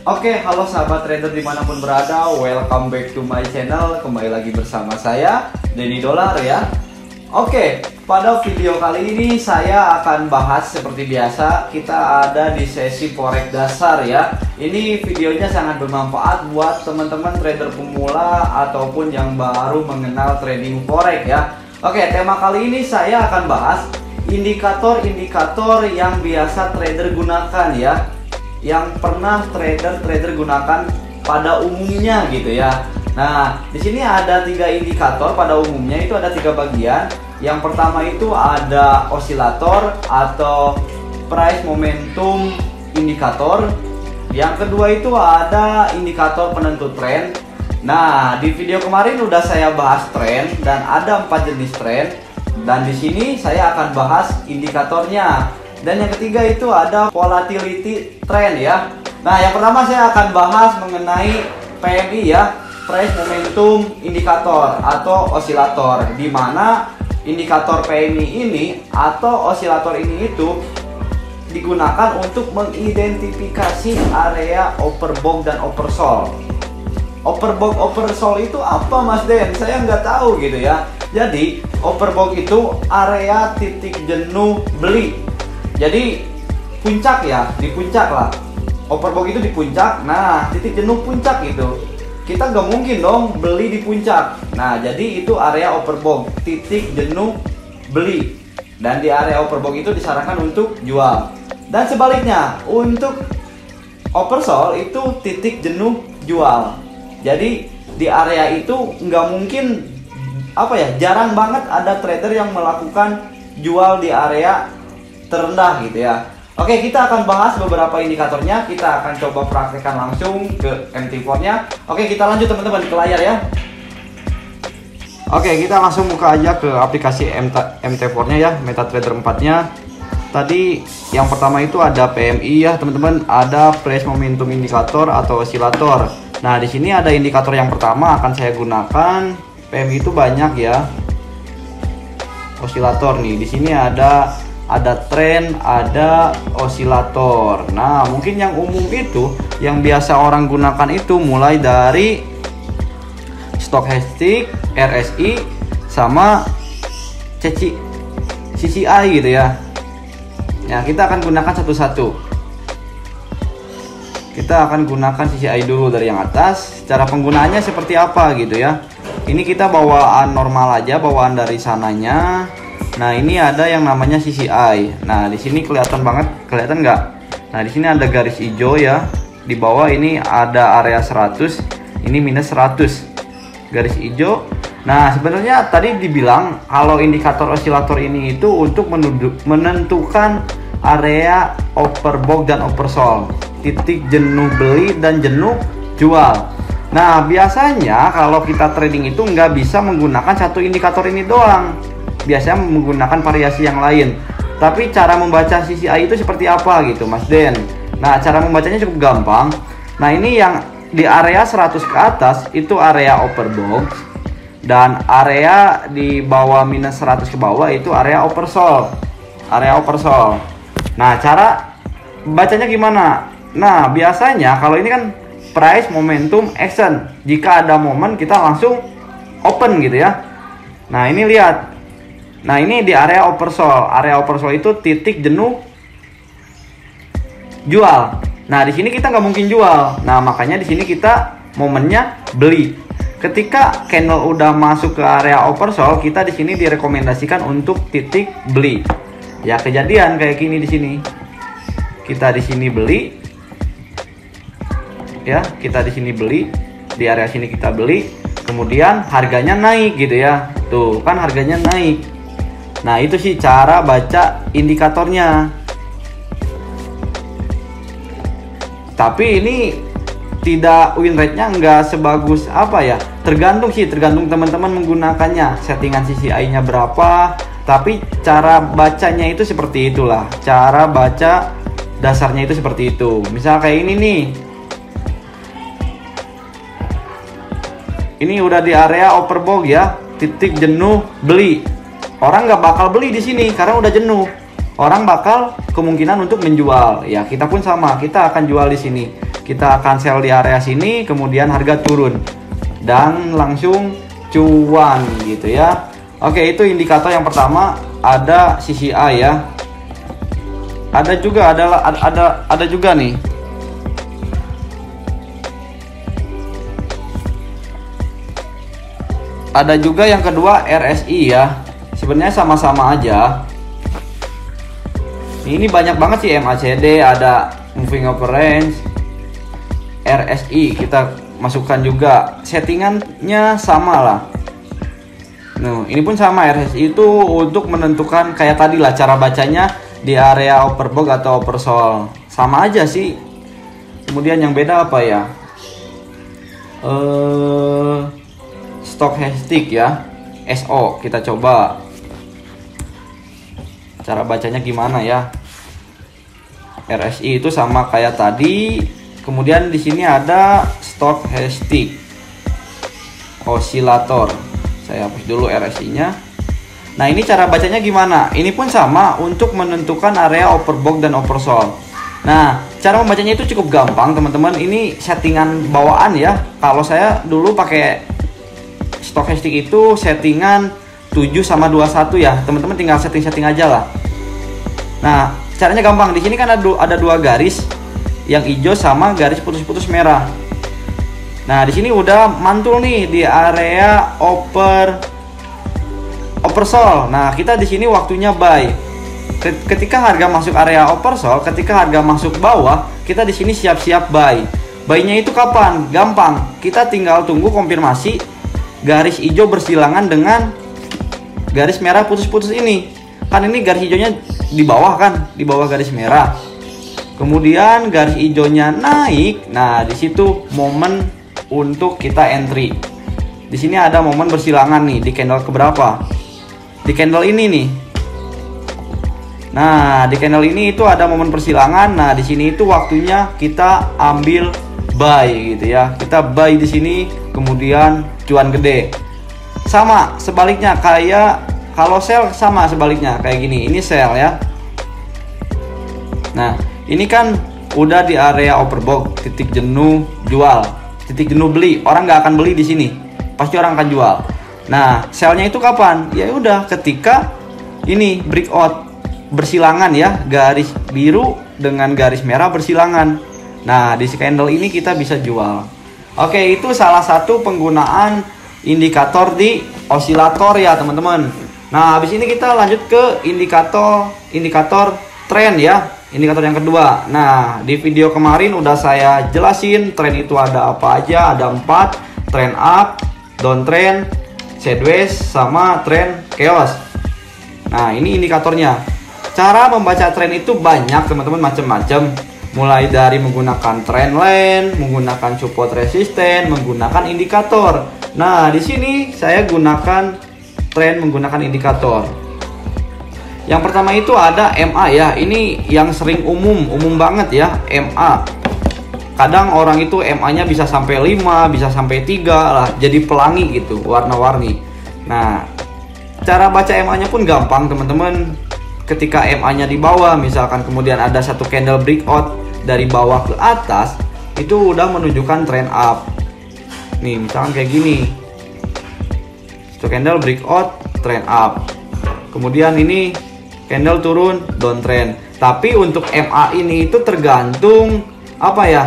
Oke, halo sahabat trader dimanapun berada, welcome back to my channel. Kembali lagi bersama saya, Denny Dollar ya. Oke, pada video kali ini saya akan bahas seperti biasa. Kita ada di sesi forex dasar ya. Ini videonya sangat bermanfaat buat teman-teman trader pemula ataupun yang baru mengenal trading forex ya. Oke, tema kali ini saya akan bahas indikator-indikator yang biasa trader gunakan ya, yang pernah trader gunakan pada umumnya gitu ya. Nah, di sini ada 3 indikator pada umumnya, itu ada 3 bagian. Yang pertama itu ada osilator atau price momentum indikator. Yang kedua itu ada indikator penentu tren. Nah, di video kemarin udah saya bahas tren dan ada 4 jenis tren. Dan di sini saya akan bahas indikatornya. Dan yang ketiga itu ada volatility trend ya. Nah, yang pertama saya akan bahas mengenai PMI ya, price momentum indikator atau osilator, di mana indikator PMI ini atau osilator ini itu digunakan untuk mengidentifikasi area overbought dan oversold. Overbought oversold itu apa Mas Den? Saya nggak tahu gitu ya. Jadi overbought itu area titik jenuh beli. Jadi puncak ya, di puncak lah. Overbought itu di puncak. Nah, titik jenuh puncak itu kita nggak mungkin dong beli di puncak. Nah, jadi itu area overbought, titik jenuh beli. Dan di area overbought itu disarankan untuk jual. Dan sebaliknya, untuk oversold itu titik jenuh jual. Jadi di area itu nggak mungkin jarang banget ada trader yang melakukan jual di area terendah gitu ya. Oke, kita akan bahas beberapa indikatornya. Kita akan coba praktekkan langsung ke MT4 nya. Oke, kita lanjut teman-teman ke layar ya. Oke, kita langsung buka aja ke aplikasi MT4 nya ya, MetaTrader 4 nya. Tadi yang pertama itu ada PMI ya teman-teman, ada price momentum indikator atau osilator. Nah, di sini ada indikator yang pertama akan saya gunakan. PMI itu banyak ya, osilator nih. Di sini ada tren, ada osilator. Nah, mungkin yang umum itu yang biasa orang gunakan itu mulai dari stochastic, RSI, sama CCI gitu ya. Nah, kita akan gunakan satu-satu. Kita akan gunakan CCI dulu dari yang atas. Cara penggunaannya seperti apa gitu ya. Ini kita bawaan normal aja, bawaan dari sananya. Nah, ini ada yang namanya CCI. Nah, di sini kelihatan banget, kelihatan nggak? Nah, di sini ada garis hijau ya. Di bawah ini ada area 100, ini minus 100. Garis hijau. Nah, sebenarnya tadi dibilang kalau indikator osilator ini itu untuk menentukan area overbought dan oversold, titik jenuh beli dan jenuh jual. Nah, biasanya kalau kita trading itu nggak bisa menggunakan satu indikator ini doang. Biasanya menggunakan variasi yang lain. Tapi cara membaca CCI itu seperti apa gitu Mas Den? Nah, cara membacanya cukup gampang. Nah, ini yang di area 100 ke atas itu area overbought, dan area di bawah minus 100 ke bawah itu area oversold. Area oversold. Nah, cara bacanya gimana? Nah, biasanya kalau ini kan price momentum action. Jika ada momen kita langsung open gitu ya. Nah, ini lihat. Nah, ini di area oversold. Area oversold itu titik jenuh jual. Nah, di sini kita nggak mungkin jual. Nah, makanya di sini kita momennya beli. Ketika candle udah masuk ke area oversold, kita di sini direkomendasikan untuk titik beli. Ya, kejadian kayak gini di sini. Kita di sini beli. Ya, kita di sini beli, di area sini kita beli, kemudian harganya naik gitu ya. Tuh, kan harganya naik. Nah, itu sih cara baca indikatornya. Tapi ini tidak, win rate-nya nggak sebagus apa ya. Tergantung teman-teman menggunakannya. Settingan CCI-nya berapa. Tapi cara bacanya itu seperti itulah. Cara baca dasarnya itu seperti itu. Misal kayak ini nih. Ini udah di area overbought ya, titik jenuh beli. Orang nggak bakal beli di sini karena udah jenuh. Orang bakal kemungkinan untuk menjual. Ya, kita pun sama, kita akan jual di sini. kita akan sell di area sini, kemudian harga turun dan langsung cuan gitu ya. Oke, itu indikator yang pertama, ada CCI ya. Ada juga nih. Ada juga yang kedua RSI ya. Sebenarnya sama-sama aja. Ini banyak banget sih, MACD, ada moving average, RSI kita masukkan juga, settingannya sama lah. Nah, ini pun sama, RSI itu untuk menentukan kayak tadi lah, cara bacanya di area overbought atau oversold, sama aja sih. Kemudian yang beda apa ya? Stochastic ya, SO kita coba. Cara bacanya gimana ya? RSI itu sama kayak tadi. Kemudian di sini ada stochastic osilator. Saya hapus dulu RSI-nya. Nah, ini cara bacanya gimana? Ini pun sama untuk menentukan area overbought dan oversold. Nah, cara membacanya itu cukup gampang, teman-teman. Ini settingan bawaan ya. Kalau saya dulu pakai stochastic itu settingan 7/21 ya. Teman-teman tinggal setting aja lah. Nah, caranya gampang. Di sini kan ada dua garis, yang hijau sama garis putus-putus merah. Nah, di sini udah mantul nih di area oversold. Nah, kita di sini waktunya buy. Ketika harga masuk area oversold, ketika harga masuk bawah, kita di sini siap-siap buy. Buy-nya itu kapan? Gampang. Kita tinggal tunggu konfirmasi garis hijau bersilangan dengan garis merah putus-putus ini. Kan ini garis hijaunya di bawah kan, di bawah garis merah. Kemudian garis hijaunya naik. Nah, di situ momen untuk kita entry. Di sini ada momen bersilangan nih di candle keberapa? Di candle ini nih. Nah, di candle ini itu ada momen persilangan. Nah, di sini itu waktunya kita ambil buy gitu ya. Kita buy di sini, kemudian cuan gede. Sama sebaliknya kayak kalau sell, sama sebaliknya kayak gini. Ini sell ya. Nah, ini kan udah di area overbought, titik jenuh jual, titik jenuh beli. Orang nggak akan beli di sini, pasti orang akan jual. Nah, sellnya itu kapan? Ya udah ketika ini breakout bersilangan ya, garis biru dengan garis merah bersilangan. Nah, di candle ini kita bisa jual. Oke, itu salah satu penggunaan indikator di osilator ya, teman-teman. Nah, habis ini kita lanjut ke indikator tren ya. Indikator yang kedua. Nah, di video kemarin udah saya jelasin tren itu ada apa aja. Ada 4, tren up, downtrend, sideways, sama tren chaos. Nah, ini indikatornya. Cara membaca tren itu banyak, teman-teman, macam-macam. Mulai dari menggunakan trend line, menggunakan support resisten, menggunakan indikator. Nah, di sini saya gunakan tren menggunakan indikator. Yang pertama itu ada MA ya. Ini yang sering umum banget ya, MA. Kadang orang itu MA-nya bisa sampai 5, bisa sampai 3 lah, jadi pelangi gitu, warna-warni. Nah, cara baca MA-nya pun gampang, teman-teman. Ketika MA-nya di bawah, misalkan kemudian ada satu candle breakout dari bawah ke atas, itu udah menunjukkan trend up. Nih, misalkan kayak gini. Satu candle breakout, trend up. Kemudian ini candle turun, downtrend. Tapi untuk MA ini itu tergantung apa ya?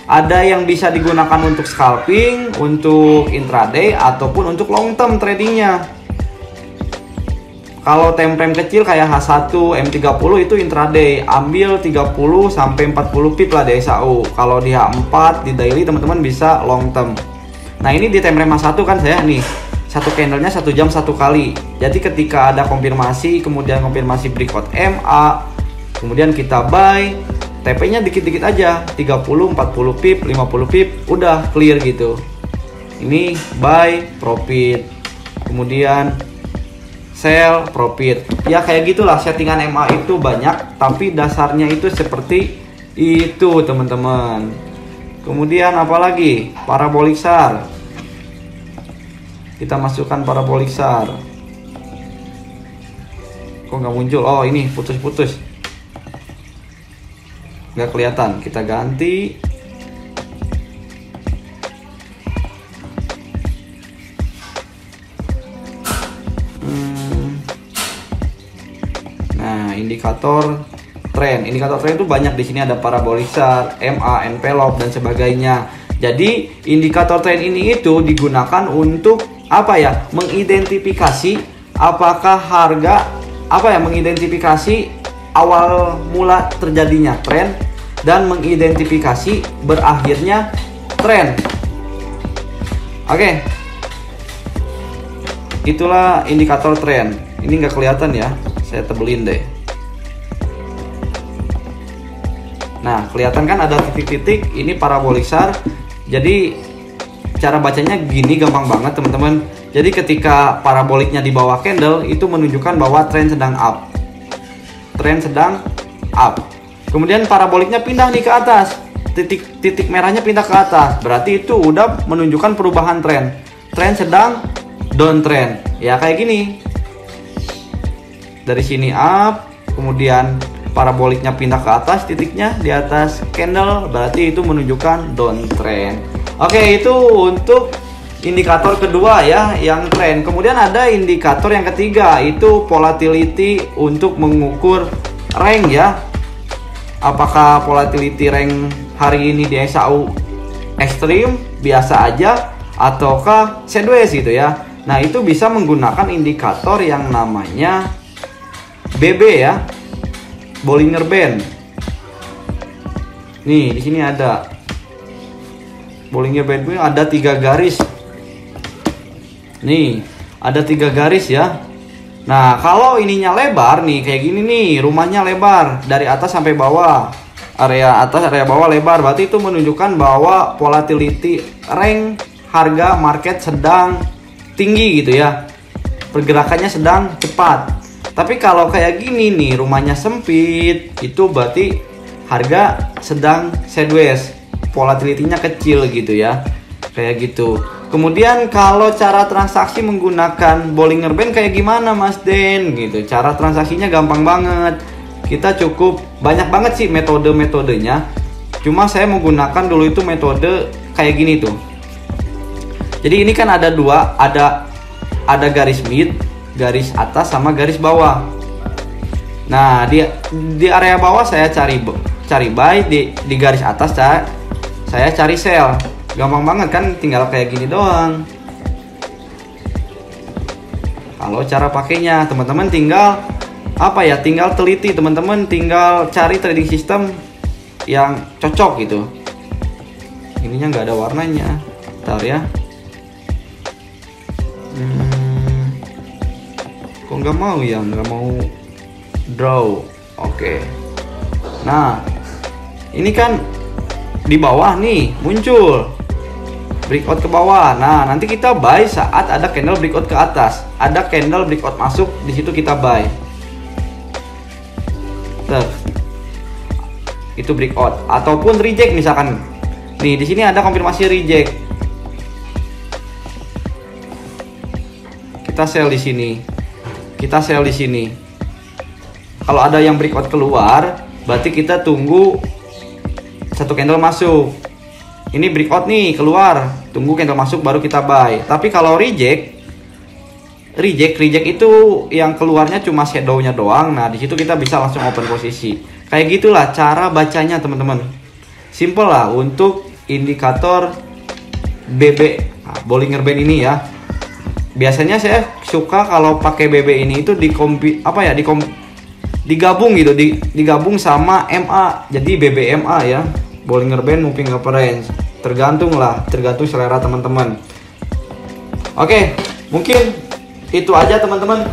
Ada yang bisa digunakan untuk scalping, untuk intraday, ataupun untuk long term tradingnya. Kalau time frame kecil kayak H1, M30 itu intraday, ambil 30 sampai 40 pip lah DSAU. Kalau di H4 di daily teman-teman bisa long term. Nah, ini di time frame H1 kan saya nih, satu candlenya 1 jam 1 kali. Jadi ketika ada konfirmasi, kemudian konfirmasi breakout MA, kemudian kita buy, TP-nya dikit-dikit aja, 30, 40 pip, 50 pip, udah clear gitu. Ini buy, profit. Kemudian sell, profit. Ya kayak gitulah settingan MA itu banyak, tapi dasarnya itu seperti itu, teman-teman. Kemudian apalagi? Parabolic SAR. Kita masukkan parabolic SAR. Kok nggak muncul? Oh, ini putus-putus. Nggak kelihatan. Kita ganti. indikator tren. Indikator tren itu banyak, di sini ada parabolic chart, MA, envelope dan sebagainya. Jadi indikator tren ini itu digunakan untuk apa ya? Mengidentifikasi apakah harga mengidentifikasi awal mula terjadinya tren dan mengidentifikasi berakhirnya tren. Oke. Itulah indikator tren. Ini nggak kelihatan ya, saya tebelin deh. Nah, kelihatan kan ada titik-titik, ini parabolic chart. Jadi cara bacanya gini, gampang banget teman-teman. Jadi ketika paraboliknya di bawah candle itu menunjukkan bahwa tren sedang up. Tren sedang up. Kemudian paraboliknya pindah nih ke atas. Titik merahnya pindah ke atas. Berarti itu udah menunjukkan perubahan tren. Tren sedang downtrend. Ya kayak gini. Dari sini up, kemudian paraboliknya pindah ke atas, titiknya di atas candle, berarti itu menunjukkan downtrend. Oke, itu untuk indikator kedua ya, yang tren. Kemudian ada indikator yang ketiga, itu volatility untuk mengukur rank ya. Apakah volatility rank hari ini di SAU ekstrim, biasa aja, ataukah sideways gitu ya. Nah, itu bisa menggunakan indikator yang namanya BB ya. Bollinger Band. Nih, di sini ada Bollinger Band, ada 3 garis. Nih, ada 3 garis ya. Nah, kalau ininya lebar nih, kayak gini nih, rumahnya lebar dari atas sampai bawah. Area atas, area bawah lebar, berarti itu menunjukkan bahwa volatility rank harga market sedang tinggi gitu ya. Pergerakannya sedang cepat. Tapi kalau kayak gini nih, rumahnya sempit, itu berarti harga sedang sideways, volatility-nya kecil gitu ya. Kayak gitu. Kemudian kalau cara transaksi menggunakan Bollinger Band kayak gimana Mas Den gitu. Cara transaksinya gampang banget. Kita cukup banyak banget sih metode-metodenya. Cuma saya menggunakan dulu itu metode kayak gini tuh. Jadi ini kan ada dua, ada garis mid, garis atas sama garis bawah. Nah, di area bawah saya cari buy, di garis atas saya cari sell. Gampang banget kan, tinggal kayak gini doang. Kalau cara pakainya, teman-teman tinggal apa ya? Tinggal teliti, teman-teman tinggal cari trading system yang cocok gitu. Ininya nggak ada warnanya. Bentar ya. Kok nggak mau ya, nggak mau draw. Oke. Nah, ini kan di bawah nih muncul breakout ke bawah. Nah, nanti kita buy saat ada candle breakout ke atas. Ada candle breakout masuk, di situ kita buy. Itu breakout ataupun reject misalkan. Nih, di sini ada konfirmasi reject. Kita sell di sini. Kita sell di sini. Kalau ada yang breakout keluar, berarti kita tunggu satu candle masuk. Ini breakout nih keluar, tunggu candle masuk baru kita buy. Tapi kalau reject itu yang keluarnya cuma shadownya doang. Nah, di situ kita bisa langsung open posisi. Kayak gitulah cara bacanya teman-teman. Simple lah untuk indikator BB, nah, Bollinger Band ini ya. Biasanya saya suka kalau pakai BB ini itu digabung gitu, digabung sama MA. Jadi BBMA ya, Bollinger Band Moving Average. Tergantung selera teman-teman. Oke, mungkin itu aja teman-teman.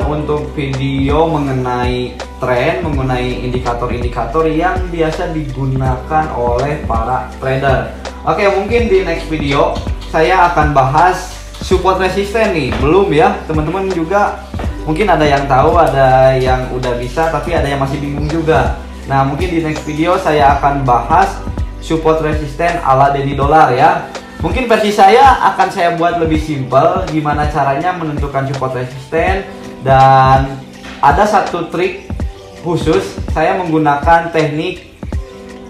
Untuk video mengenai tren, mengenai indikator-indikator yang biasa digunakan oleh para trader. Oke, mungkin di next video saya akan bahas support resisten nih. Belum ya, teman-teman juga mungkin ada yang tahu, ada yang udah bisa, tapi ada yang masih bingung juga. Nah, mungkin di next video saya akan bahas support resisten ala Daddy Dollar ya. Mungkin versi saya akan saya buat lebih simpel, gimana caranya menentukan support resisten. Dan ada satu trik khusus, saya menggunakan teknik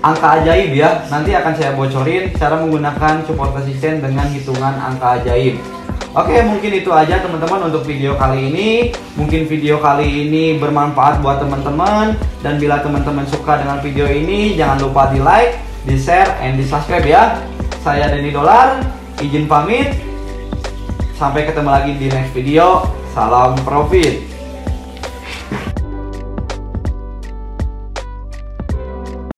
angka ajaib ya. Nanti akan saya bocorin cara menggunakan support resisten dengan hitungan angka ajaib. Oke, mungkin itu aja teman-teman untuk video kali ini. Mungkin video kali ini bermanfaat buat teman-teman. Dan bila teman-teman suka dengan video ini, jangan lupa di like, di share, and di subscribe ya. Saya Denny Dolar, izin pamit. Sampai ketemu lagi di next video. Salam profit.